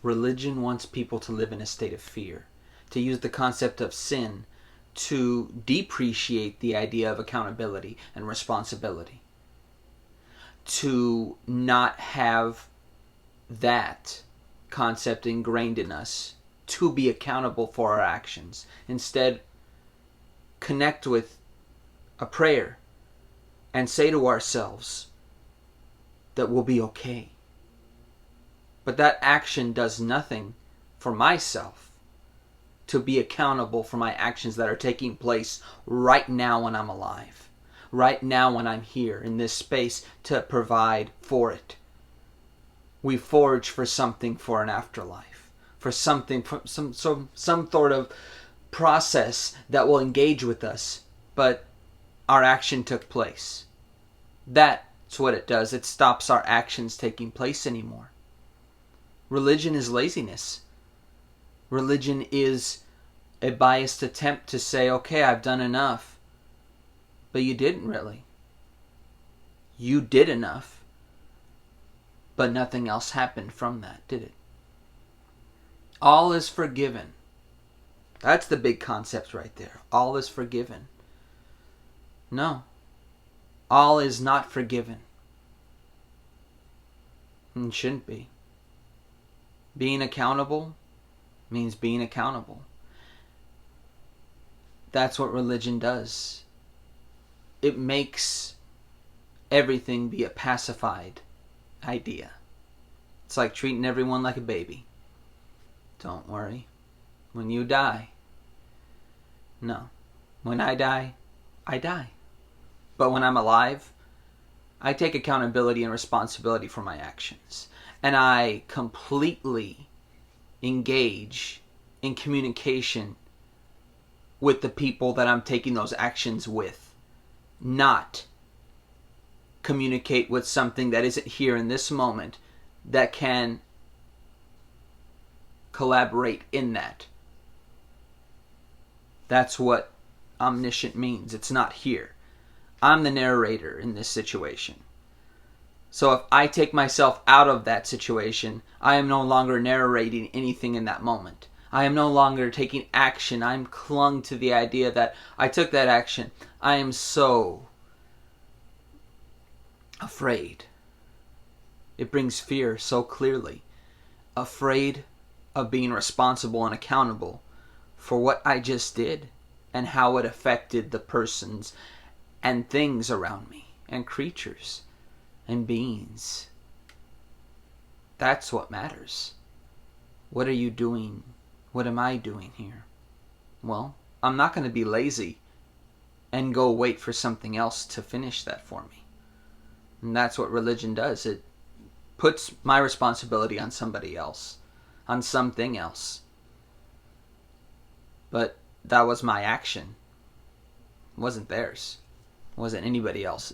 Religion wants people to live in a state of fear, to use the concept of sin to depreciate the idea of accountability and responsibility, to not have that concept ingrained in us to be accountable for our actions. Instead, connect with a prayer and say to ourselves that we'll be okay. But that action does nothing for myself to be accountable for my actions that are taking place right now when I'm alive, right now when I'm here in this space to provide for it. We forge for something for an afterlife, for something, for some sort of process that will engage with us, but our action took place. That's what it does. It stops our actions taking place anymore. Religion is laziness. Religion is a biased attempt to say, okay, I've done enough. But you didn't really. You did enough. But nothing else happened from that, did it? All is forgiven. That's the big concept right there. All is forgiven. No. All is not forgiven. And shouldn't be. Being accountable means being accountable. That's what religion does. It makes everything be a pacified idea. It's like treating everyone like a baby. Don't worry. When you die. No. When I die, I die. But when I'm alive, I take accountability and responsibility for my actions. And I completely engage in communication with the people that I'm taking those actions with. Not communicate with something that isn't here in this moment that can collaborate in that. That's what omniscient means. It's not here. I'm the narrator in this situation. So if I take myself out of that situation, I am no longer narrating anything in that moment. I am no longer taking action. I'm clung to the idea that I took that action. I am so afraid. It brings fear so clearly. Afraid of being responsible and accountable for what I just did and how it affected the persons and things around me and creatures and beings. That's what matters. What are you doing? What am I doing here? Well, I'm not going to be lazy and go wait for something else to finish that for me. And that's what religion does. It puts my responsibility on somebody else, on something else. But that was my action. It wasn't theirs. It wasn't anybody else's.